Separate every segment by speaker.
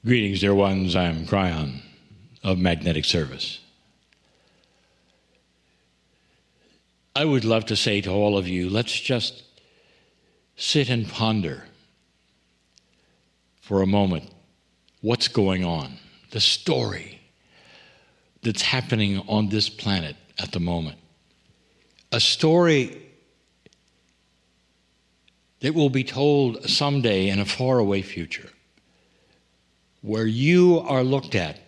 Speaker 1: Greetings, dear ones. I'm Kryon of Magnetic Service. I would love to say to all of you, let's just sit and ponder for a moment what's going on, the story that's happening on this planet at the moment. A story that will be told someday in a faraway future, where you are looked at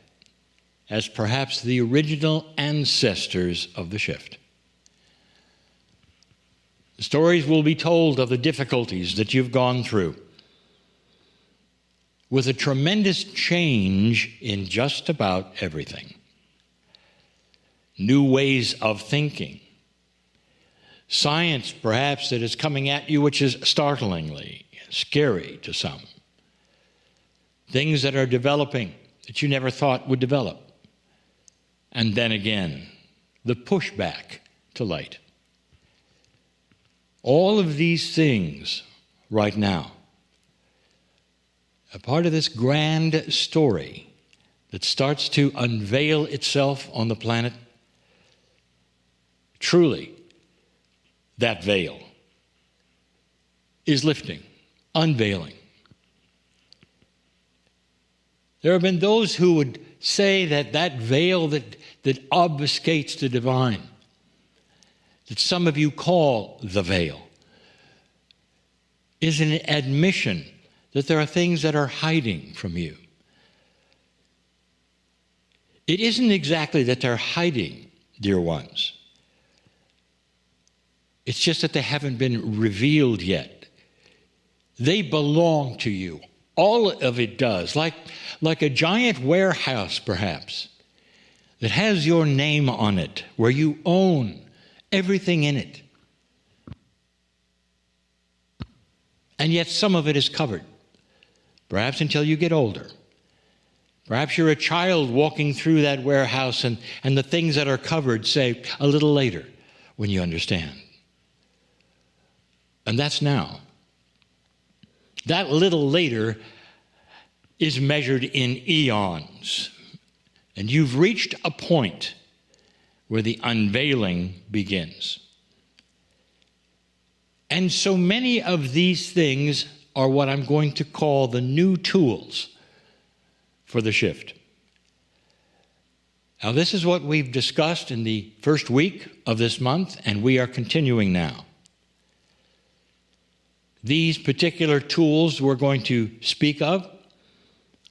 Speaker 1: as perhaps the original ancestors of the shift. The stories will be told of the difficulties that you've gone through, with a tremendous change in just about everything. New ways of thinking. Science, perhaps, that is coming at you, which is startlingly scary to some. Things that are developing that you never thought would develop. And then again, the pushback to light. All of these things right now are part of this grand story that starts to unveil itself on the planet. Truly, that veil is lifting, unveiling. There have been those who would say that that veil that obfuscates the divine, that some of you call the veil, is an admission that there are things that are hiding from you. It isn't exactly that they're hiding, dear ones. It's just that they haven't been revealed yet. They belong to you. All of it does, like a giant warehouse, perhaps, that has your name on it, where you own everything in it. And yet some of it is covered, perhaps until you get older. Perhaps you're a child walking through that warehouse, and the things that are covered say a little later when you understand. And that's now. That little later is measured in eons. And you've reached a point where the unveiling begins. And so many of these things are what I'm going to call the new tools for the shift. Now, this is what we've discussed in the first week of this month, and we are continuing now. These particular tools we're going to speak of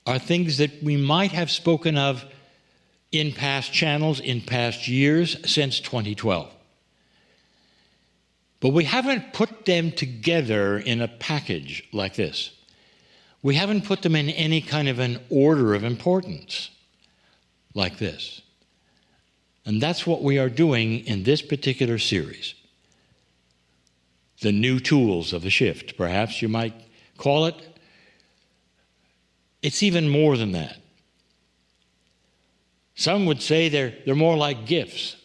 Speaker 1: are things that we might have spoken of in past channels, in past years, since 2012. But we haven't put them together in a package like this. We haven't put them in any kind of an order of importance like this. And that's what we are doing in this particular series. The new tools of the shift, perhaps you might call it. It's even more than that. Some would say they're more like gifts.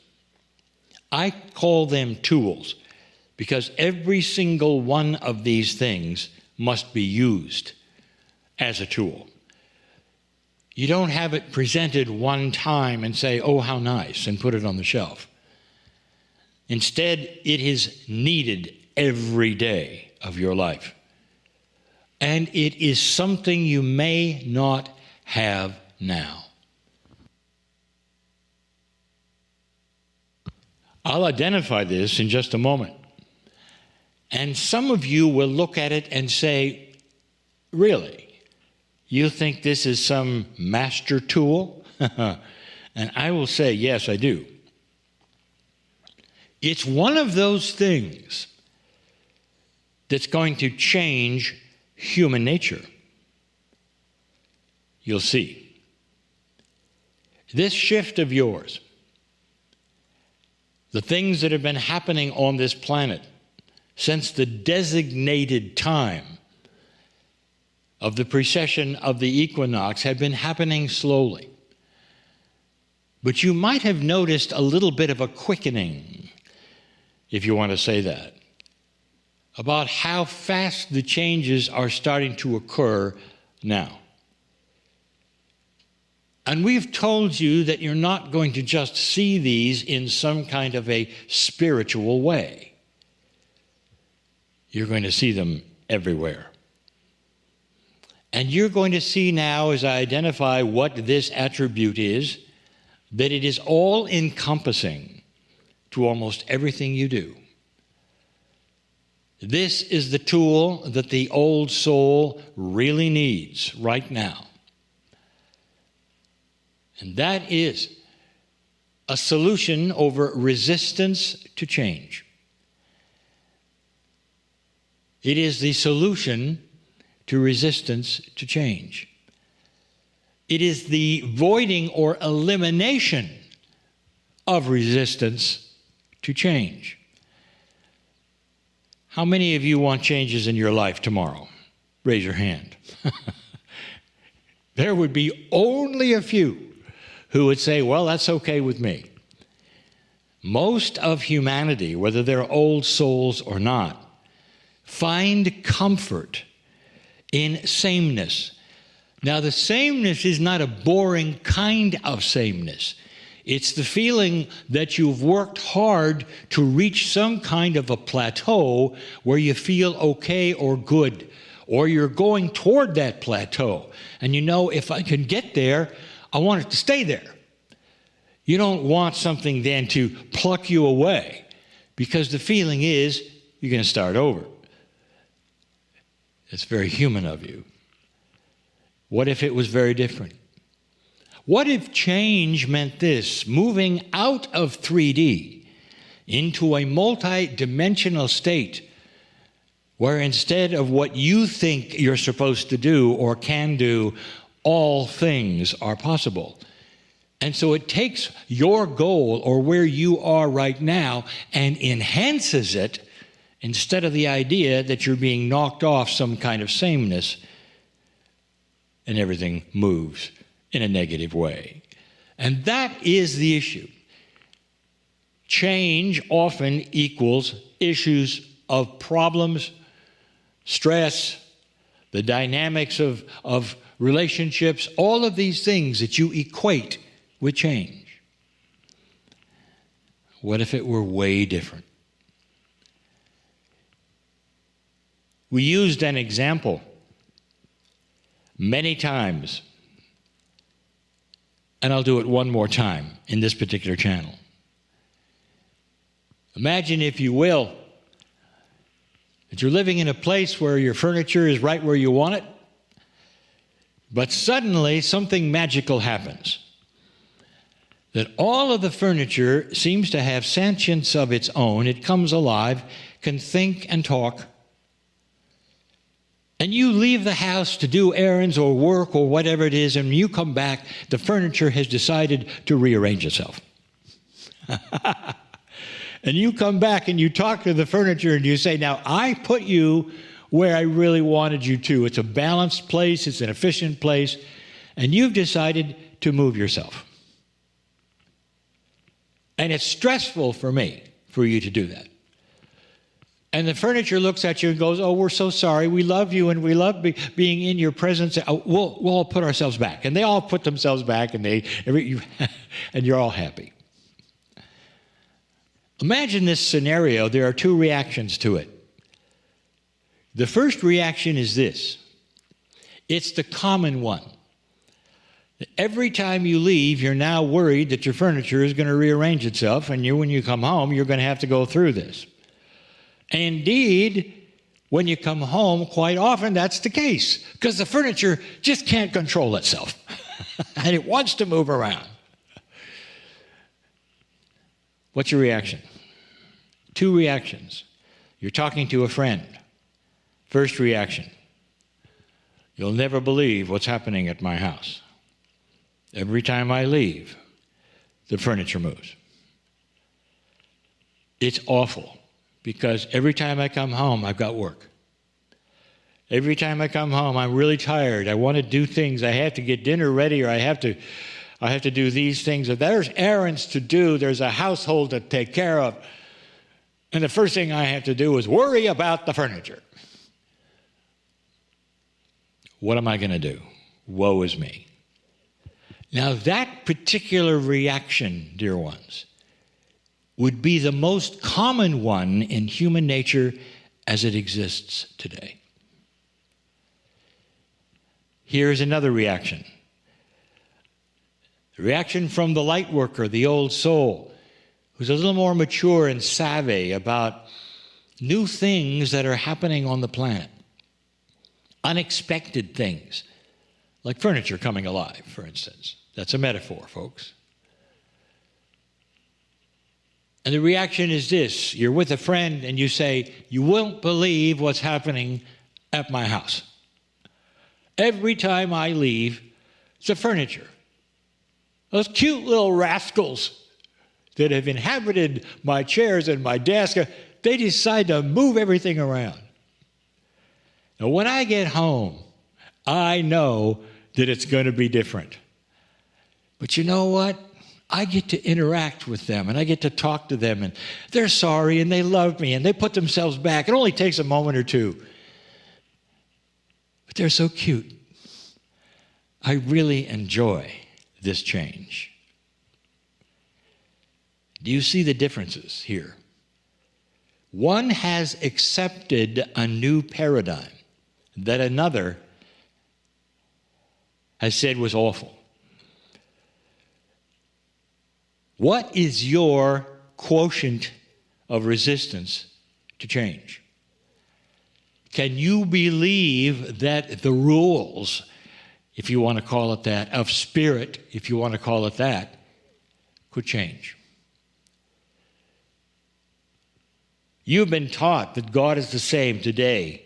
Speaker 1: I call them tools because every single one of these things must be used as a tool. You don't have it presented one time and say, oh, how nice, and put it on the shelf. Instead, it is needed every day of your life. And it is something you may not have now. I'll identify this in just a moment. And some of you will look at it and say, really? You think this is some master tool? And I will say, yes, I do. It's one of those things that's going to change human nature. You'll see. This shift of yours, the things that have been happening on this planet since the designated time of the precession of the equinox have been happening slowly. But you might have noticed a little bit of a quickening, if you want to say that, about how fast the changes are starting to occur now. And we've told you that you're not going to just see these in some kind of a spiritual way. You're going to see them everywhere. And you're going to see now, as I identify what this attribute is, that it is all-encompassing to almost everything you do. This is the tool that the old soul really needs right now. And that is a solution over resistance to change. It is the solution to resistance to change. It is the voiding or elimination of resistance to change. How many of you want changes in your life tomorrow? Raise your hand. There would be only a few who would say, well, that's okay with me. Most of humanity, whether they're old souls or not, find comfort in sameness. Now, the sameness is not a boring kind of sameness. It's the feeling that you've worked hard to reach some kind of a plateau where you feel okay or good, or you're going toward that plateau. And you know, if I can get there, I want it to stay there. You don't want something then to pluck you away, because the feeling is you're going to start over. It's very human of you. What if it was very different? What if change meant this, moving out of 3D into a multidimensional state where instead of what you think you're supposed to do or can do, all things are possible. And so it takes your goal or where you are right now and enhances it, instead of the idea that you're being knocked off some kind of sameness and everything moves in a negative way. And that is the issue. Change often equals issues of problems, stress, the dynamics of relationships, all of these things that you equate with change. What if it were way different? We used an example many times, and I'll do it one more time in this particular channel. Imagine, if you will, that you're living in a place where your furniture is right where you want it, but suddenly something magical happens. That all of the furniture seems to have sentience of its own. It comes alive, can think and talk. And you leave the house to do errands or work or whatever it is, and when you come back, the furniture has decided to rearrange itself. And you come back and you talk to the furniture and you say, now, I put you where I really wanted you to. It's a balanced place, it's an efficient place, and you've decided to move yourself. And it's stressful for me for you to do that. And the furniture looks at you and goes, oh, we're so sorry. We love you and we love being in your presence. We'll all put ourselves back. And they all put themselves back, and and you're all happy. Imagine this scenario. There are two reactions to it. The first reaction is this. It's the common one. Every time you leave, you're now worried that your furniture is going to rearrange itself, and when you come home, you're going to have to go through this. And indeed, when you come home, quite often that's the case, because the furniture just can't control itself, and it wants to move around. What's your reaction? Two reactions. You're talking to a friend. First reaction, you'll never believe what's happening at my house. Every time I leave, the furniture moves. It's awful, because every time I come home, I've got work. Every time I come home, I'm really tired. I want to do things. I have to get dinner ready, or I have to do these things. Or there's errands to do. There's a household to take care of. And the first thing I have to do is worry about the furniture. What am I going to do? Woe is me. Now, that particular reaction, dear ones, would be the most common one in human nature as it exists today. Here's another reaction. The reaction from the light worker, the old soul, who's a little more mature and savvy about new things that are happening on the planet. Unexpected things, like furniture coming alive, for instance. That's a metaphor, folks. And the reaction is this. You're with a friend and you say, "You won't believe what's happening at my house. Every time I leave, it's the furniture. Those cute little rascals that have inhabited my chairs and my desk, they decide to move everything around. Now, when I get home, I know that it's going to be different. But you know what? I get to interact with them, and I get to talk to them, and they're sorry, and they love me, and they put themselves back. It only takes a moment or two. But they're so cute. I really enjoy this change." Do you see the differences here? One has accepted a new paradigm that another has said was awful. What is your quotient of resistance to change? Can you believe that the rules, if you want to call it that, of spirit, if you want to call it that, could change? You've been taught that God is the same today,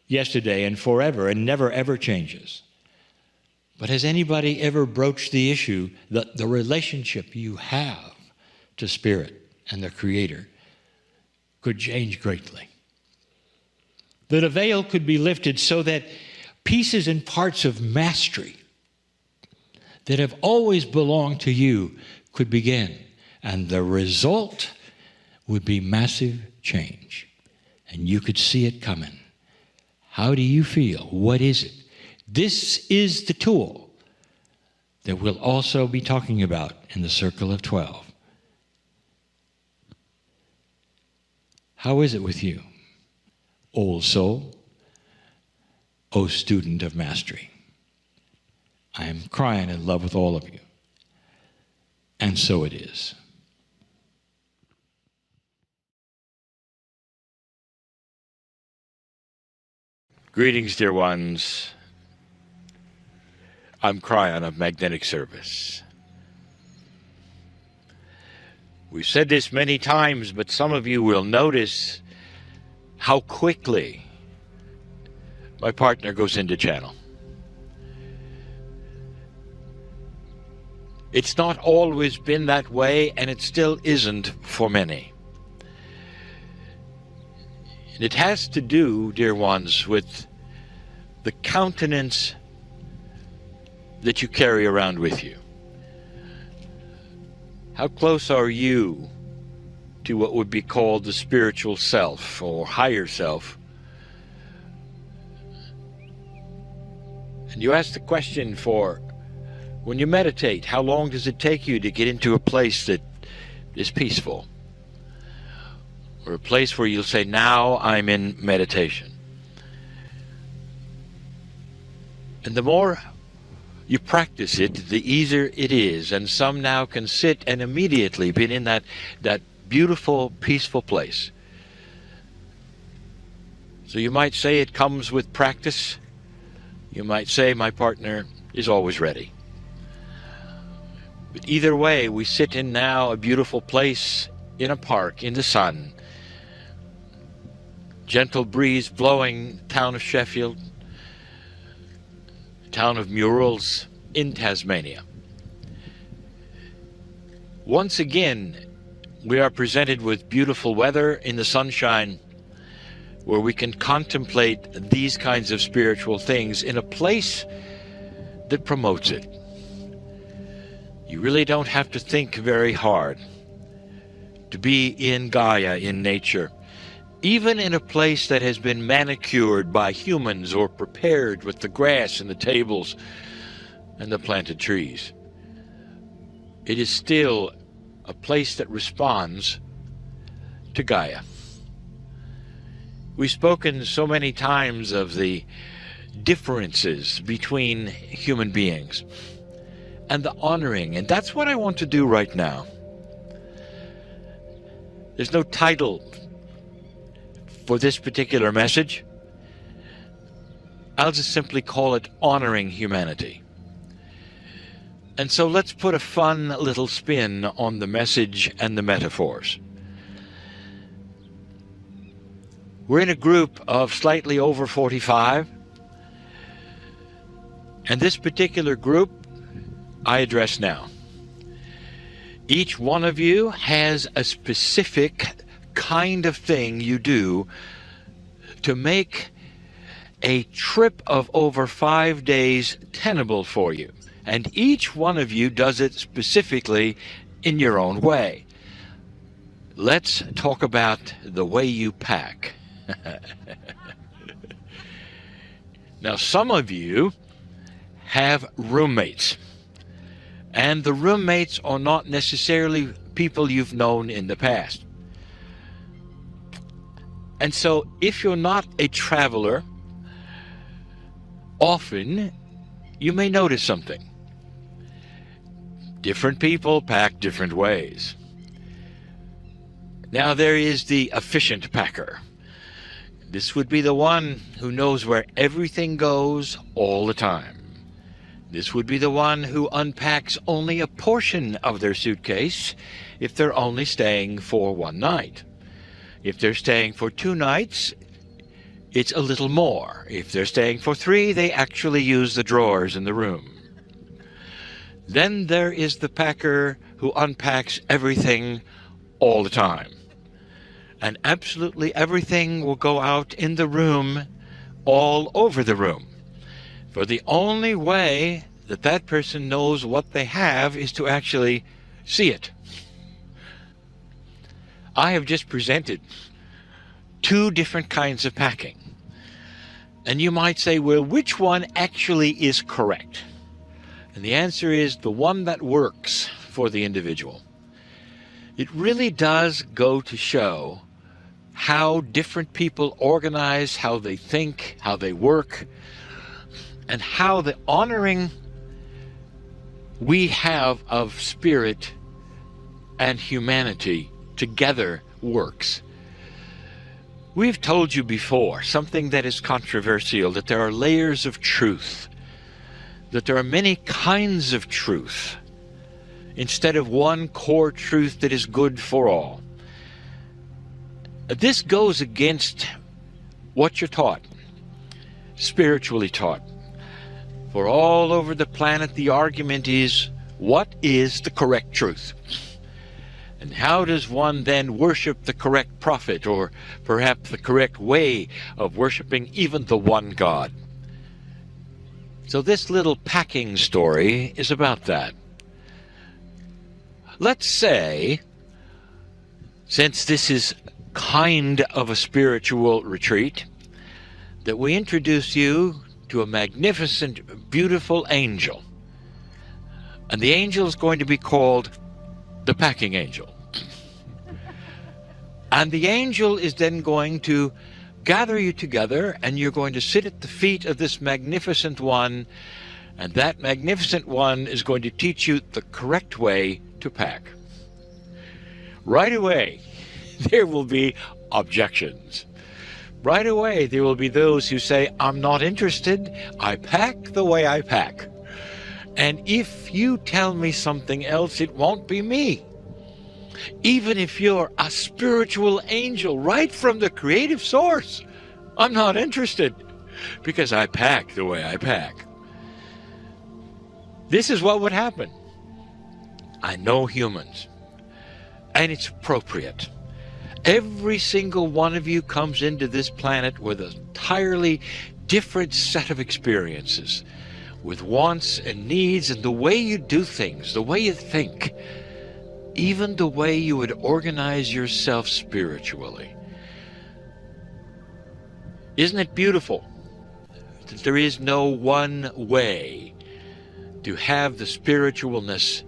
Speaker 1: yesterday, and forever, and never ever changes. But has anybody ever broached the issue that the relationship you have to Spirit and the Creator could change greatly? That a veil could be lifted so that pieces and parts of mastery that have always belonged to you could begin. And the result would be massive change. And you could see it coming. How do you feel? What is it? This is the tool that we'll also be talking about in the Circle of 12. How is it with you, old soul, O student of mastery? I am crying in love with all of you. And so it is. Greetings, dear ones. I'm Kryon of Magnetic Service. We've said this many times, but some of you will notice how quickly my partner goes into channel. It's not always been that way, and it still isn't for many. And it has to do, dear ones, with the countenance that you carry around with you. How close are you to what would be called the spiritual self or higher self? And you ask the question for, when you meditate, how long does it take you to get into a place that is peaceful? Or a place where you'll say, now I'm in meditation. And the more you practice it, the easier it is. And some now can sit and immediately be in that beautiful, peaceful place. So you might say it comes with practice. You might say my partner is always ready. But either way, we sit in now a beautiful place in a park, in the sun. Gentle breeze blowing, town of Sheffield, town of Murals in Tasmania. Once again, we are presented with beautiful weather in the sunshine where we can contemplate these kinds of spiritual things in a place that promotes it. You really don't have to think very hard to be in Gaia, in nature. Even in a place that has been manicured by humans or prepared with the grass and the tables and the planted trees. it is still a place that responds to Gaia. We've spoken so many times of the differences between human beings and the honoring, and that's what I want to do right now. There's no title for this particular message. I'll just simply call it Honoring Humanity. And so let's put a fun little spin on the message and the metaphors. We're in a group of slightly over 45, and this particular group I address now. Each one of you has a specific kind of thing you do to make a trip of over 5 days tenable for you. And each one of you does it specifically in your own way. Let's talk about the way you pack. Now, some of you have roommates, and the roommates are not necessarily people you've known in the past. And so if you're not a traveler, often you may notice something. Different people pack different ways. Now there is the efficient packer. This would be the one who knows where everything goes all the time. This would be the one who unpacks only a portion of their suitcase if they're only staying for one night. If they're staying for 2 nights, it's a little more. If they're staying for 3, they actually use the drawers in the room. Then there is the packer who unpacks everything all the time. And absolutely everything will go out in the room, all over the room. For the only way that that person knows what they have is to actually see it. I have just presented 2 different kinds of packing. And you might say, well, which one actually is correct? And the answer is the one that works for the individual. It really does go to show how different people organize, how they think, how they work, and how the honoring we have of spirit and humanity together works. We've told you before something that is controversial, that there are layers of truth, that there are many kinds of truth, instead of one core truth that is good for all. This goes against what you're taught, spiritually taught. For all over the planet, the argument is, what is the correct truth? And how does one then worship the correct prophet, or perhaps the correct way of worshiping even the one God? So this little packing story is about that. Let's say, since this is kind of a spiritual retreat, that we introduce you to a magnificent, beautiful angel. And the angel is going to be called the packing angel. And the angel is then going to gather you together, and you're going to sit at the feet of this magnificent one, and that magnificent one is going to teach you the correct way to pack. Right away, there will be objections. Right away, there will be those who say, I'm not interested. I pack the way I pack. And if you tell me something else, it won't be me. Even if you're a spiritual angel right from the creative source, I'm not interested, because I pack the way I pack. This is what would happen. I know humans, and it's appropriate. Every single one of you comes into this planet with an entirely different set of experiences, with wants and needs, and the way you do things, the way you think, even the way you would organize yourself spiritually. Isn't it beautiful that there is no one way to have the spiritualness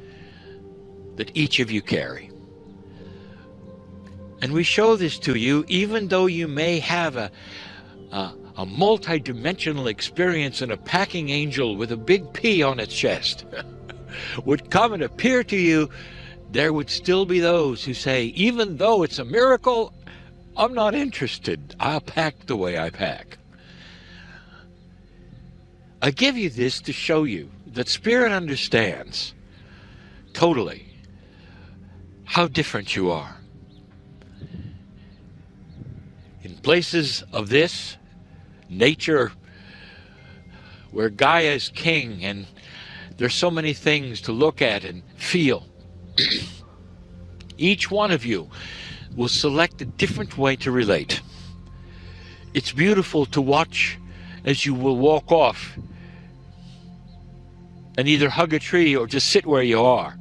Speaker 1: that each of you carry. And we show this to you even though you may have a multidimensional experience, and a packing angel with a big P on its chest would come and appear to you. There would still be those who say, even though it's a miracle, I'm not interested. I'll pack the way I pack. I give you this to show you that Spirit understands totally how different you are. In places of this nature where Gaia is king and there's so many things to look at and feel, each one of you will select a different way to relate. It's beautiful to watch as you will walk off and either hug a tree or just sit where you are.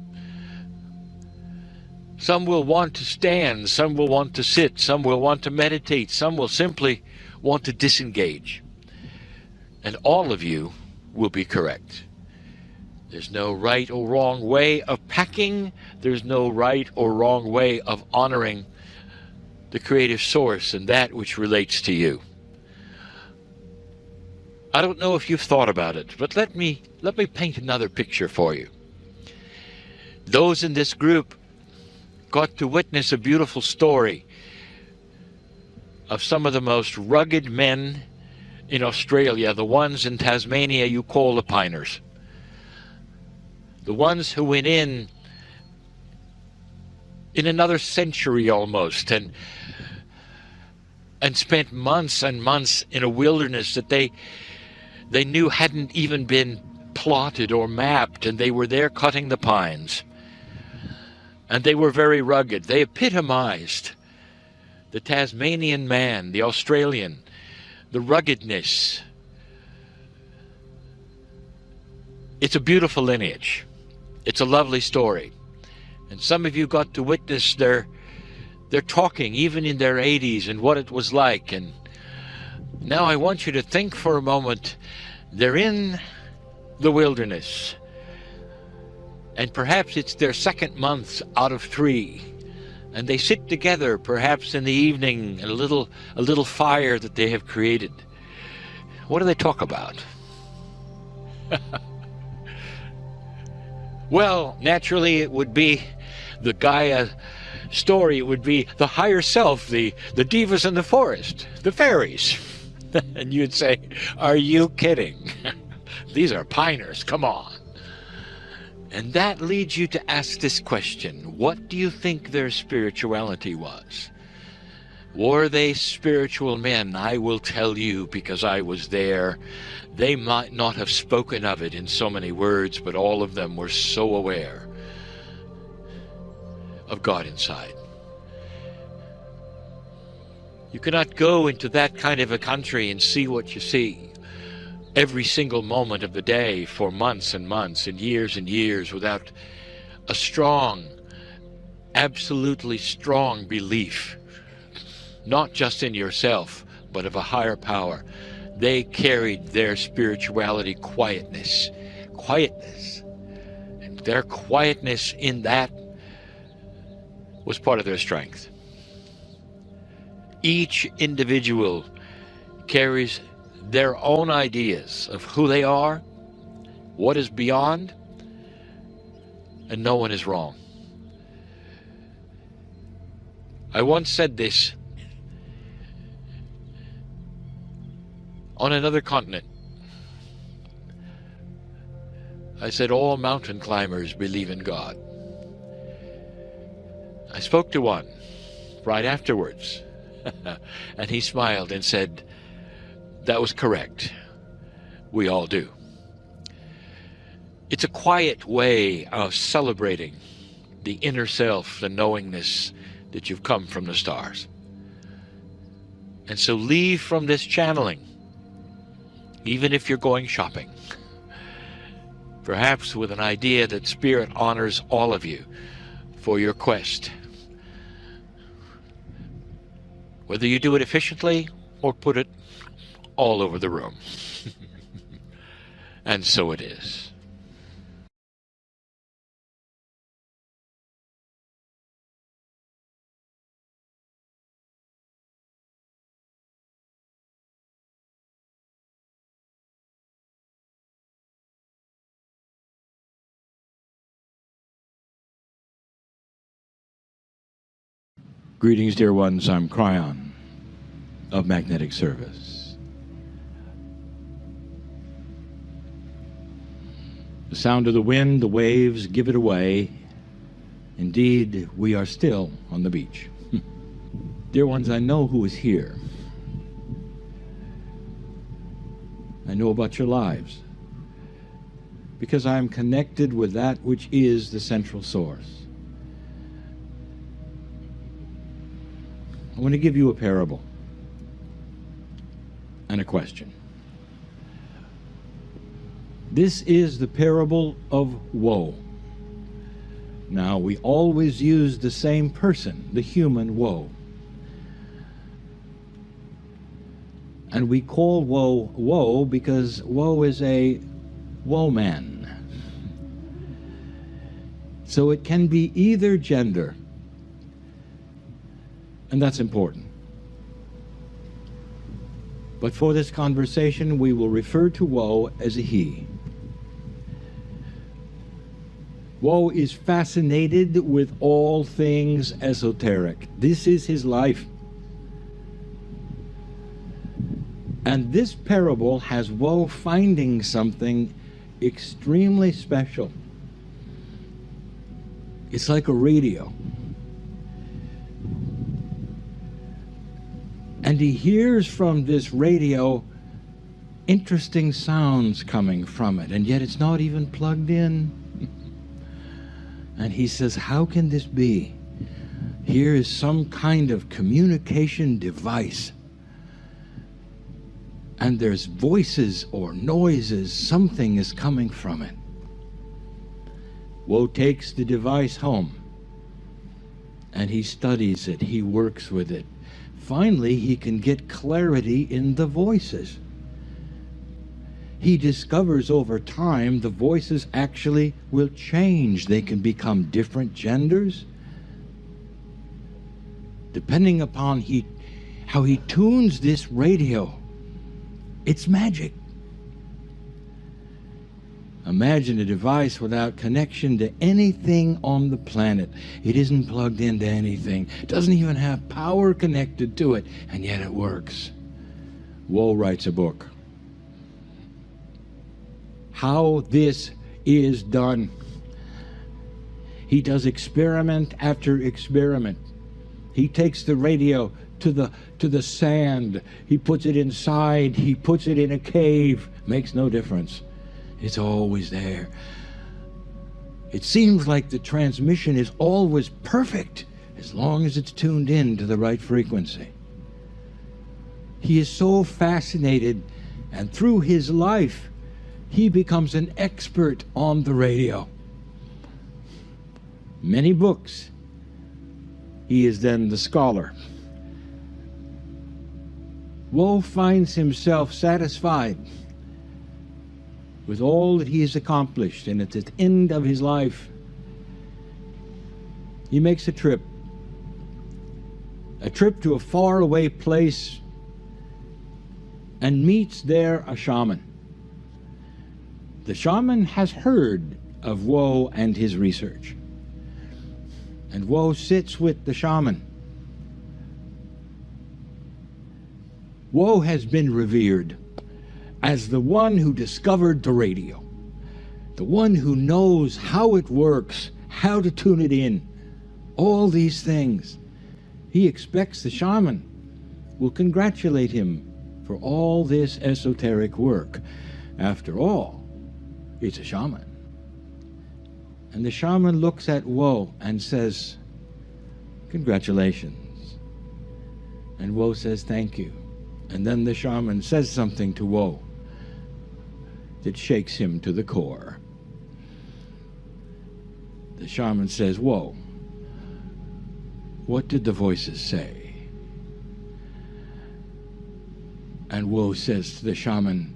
Speaker 1: Some will want to stand, some will want to sit, some will want to meditate, some will simply want to disengage. And all of you will be correct. There's no right or wrong way of packing. There's no right or wrong way of honoring the creative source and that which relates to you. I don't know if you've thought about it, but let me paint another picture for you. Those in this group got to witness a beautiful story of some of the most rugged men in Australia, the ones in Tasmania you call the piners. The ones who went in another century almost and spent months and months in a wilderness that they knew hadn't even been plotted or mapped, and they were there cutting the pines. And they were very rugged. They epitomized the Tasmanian man, the Australian, the ruggedness. It's a beautiful lineage. It's a lovely story. And some of you got to witness their talking, even in their 80s, and what it was like. And now I want you to think for a moment. They're in the wilderness, and perhaps it's their second month out of 3, and they sit together, perhaps in the evening, at a little fire that they have created. What do they talk about? Well, naturally, it would be the Gaia story. It would be the higher self, the divas in the forest, the fairies. And you'd say, are you kidding? These are piners, come on. And that leads you to ask this question. What do you think their spirituality was? Were they spiritual men? I will tell you, because I was there. They might not have spoken of it in so many words, but all of them were so aware of God inside. You cannot go into that kind of a country and see what you see every single moment of the day for months and months and years without a strong, absolutely strong belief, not just in yourself, but of a higher power. They carried their spirituality quietness. And their quietness in that was part of their strength. Each individual carries their own ideas of who they are, what is beyond, and no one is wrong. I once said this on another continent. I said, all mountain climbers believe in God. I spoke to one right afterwards, and he smiled and said, that was correct. We all do. It's a quiet way of celebrating the inner self, the knowingness that you've come from the stars. And so leave from this channeling, even if you're going shopping, perhaps with an idea that Spirit honors all of you for your quest. Whether you do it efficiently or put it all over the room. And so it is. Greetings, dear ones. I'm Kryon of Magnetic Service. The sound of the wind, the waves give it away. Indeed, we are still on the beach. Dear ones, I know who is here. I know about your lives because I am connected with that which is the central source. I want to give you a parable and a question. This is the parable of woe. Now, we always use the same person, the human woe. And we call woe woe because woe is a woe man. So it can be either gender. And that's important. But for this conversation, we will refer to woe as a he. Woe is fascinated with all things esoteric. This is his life. And this parable has woe finding something extremely special. It's like a radio. And he hears from this radio interesting sounds coming from it, and yet it's not even plugged in. And he says, how can this be? Here is some kind of communication device. And there's voices or noises, something is coming from it. Woe takes the device home, and he studies it, he works with it. Finally, he can get clarity in the voices. He discovers over time the voices actually will change. They can become different genders. Depending upon how he tunes this radio, it's magic. Imagine a device without connection to anything on the planet. It isn't plugged into anything. It doesn't even have power connected to it, and yet it works. Woe writes a book. How this is done. He does experiment after experiment. He takes the radio to the sand. He puts it inside. He puts it in a cave. Makes no difference. It's always there. It seems like the transmission is always perfect as long as it's tuned in to the right frequency. He is so fascinated, and through his life, he becomes an expert on the radio. Many books. He is then the scholar. Woe finds himself satisfied with all that he has accomplished, and at the end of his life, he makes a trip to a faraway place, and meets there a shaman. The shaman has heard of Woe and his research, and Woe sits with the shaman. Woe has been revered as the one who discovered the radio, the one who knows how it works, how to tune it in, all these things. He expects the shaman will congratulate him for all this esoteric work. After all, it's a shaman. And the shaman looks at Woe and says, congratulations. And Woe says, thank you. And then the shaman says something to Woe that shakes him to the core. The shaman says, Woe, what did the voices say? And Woe says to the shaman,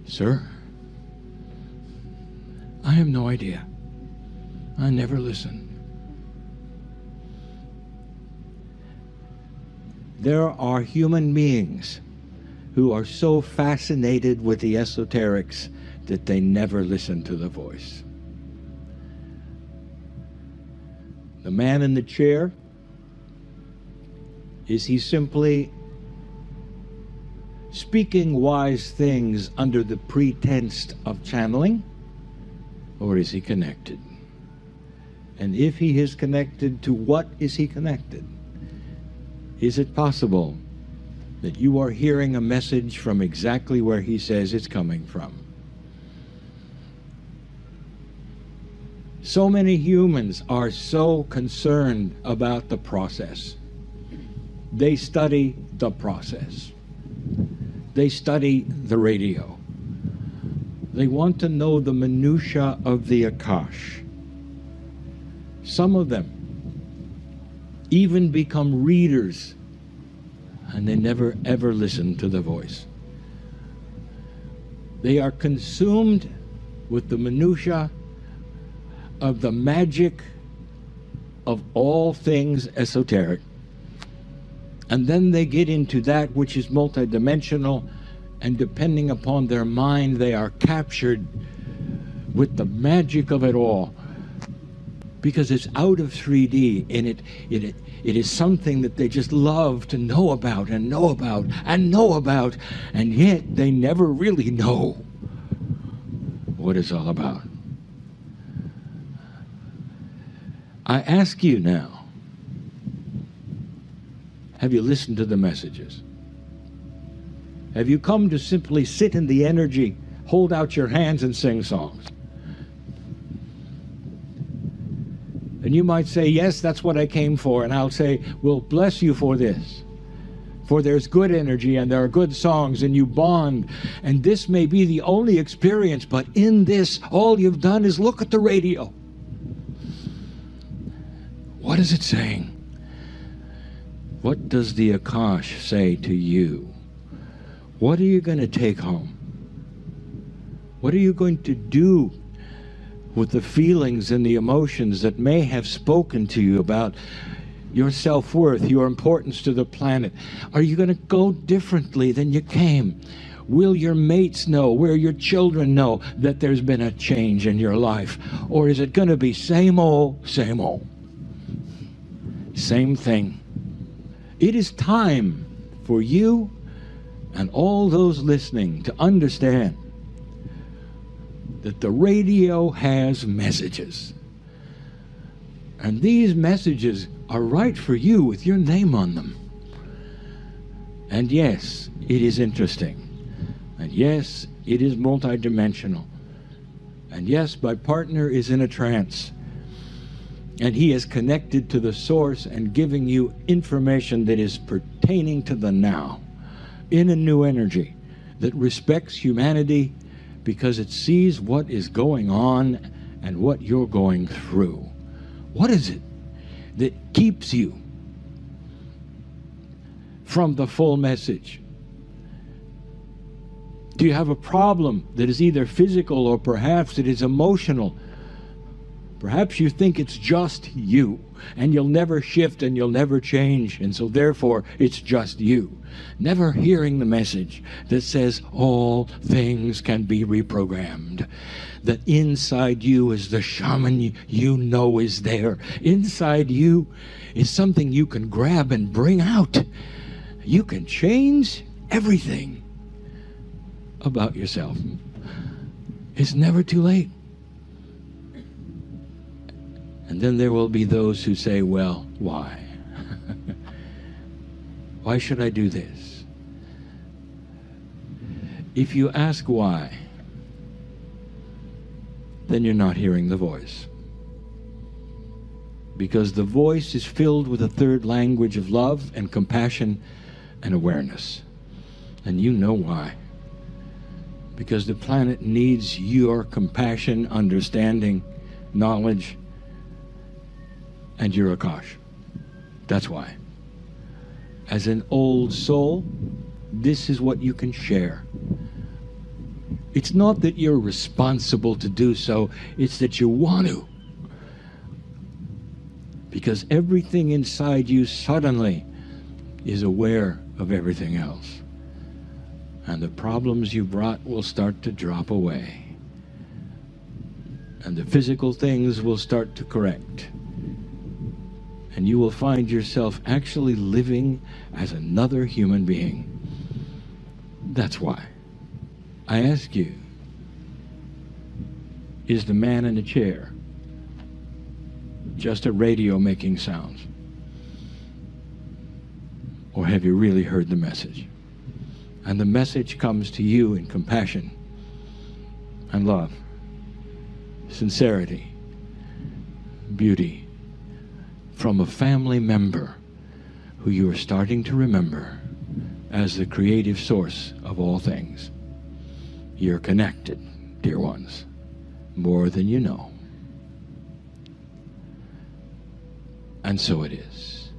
Speaker 1: sir, I have no idea. I never listened. There are human beings who are so fascinated with the esoterics that they never listen to the voice. The man in the chair
Speaker 2: Is he simply speaking wise things under the pretense of channeling? Or is he connected? And if he is connected, to what is he connected? Is it possible that you are hearing a message from exactly where he says it's coming from? So many humans are so concerned about the process. They study the process. They study the radio. They want to know the minutiae of the Akash. Some of them even become readers, and they never ever listen to the voice. They are consumed with the minutiae of the magic of all things esoteric. And then they get into that which is multidimensional, and depending upon their mind, they are captured with the magic of it all. Because it's out of 3D, and it is something that they just love to know about and know about and know about, and yet they never really know what it's all about. I ask you now, have you listened to the messages? Have you come to simply sit in the energy, hold out your hands and sing songs? And you might say, yes, that's what I came for. And I'll say, well, bless you for this. For there's good energy and there are good songs and you bond. And this may be the only experience, but in this, all you've done is look at the radio. What is it saying? What does the Akash say to you? What are you going to take home? What are you going to do with the feelings and the emotions that may have spoken to you about your self-worth, your importance to the planet? Are you going to go differently than you came? Will your mates know, will your children know that there's been a change in your life? Or is it going to be same old, same old? Same thing. It is time for you and all those listening to understand that the radio has messages. And these messages are right for you with your name on them. And yes, it is interesting. And yes, it is multidimensional. And yes, my partner is in a trance. And he is connected to the source and giving you information that is pertaining to the now, in a new energy that respects humanity because it sees what is going on and what you're going through. What is it that keeps you from the full message? Do you have a problem that is either physical or perhaps it is emotional? Perhaps you think it's just you, and you'll never shift and you'll never change, and so therefore it's just you. Never hearing the message that says all things can be reprogrammed. That inside you is the shaman you know is there. Inside you is something you can grab and bring out. You can change everything about yourself. It's never too late. And then there will be those who say, well, why? Why should I do this? If you ask why, then you're not hearing the voice. Because the voice is filled with a third language of love and compassion and awareness. And you know why. Because the planet needs your compassion, understanding, knowledge, and your Akash. That's why. As an old soul, this is what you can share. It's not that you're responsible to do so, it's that you want to. Because everything inside you suddenly is aware of everything else. And the problems you brought will start to drop away. And the physical things will start to correct. and you will find yourself actually living as another human being. That's why I ask you, is the man in the chair just a radio making sounds? Or have you really heard the message? And the message comes to you in compassion and love, sincerity, beauty, from a family member who you are starting to remember as the creative source of all things. You're connected, dear ones, more than you know. And so it is.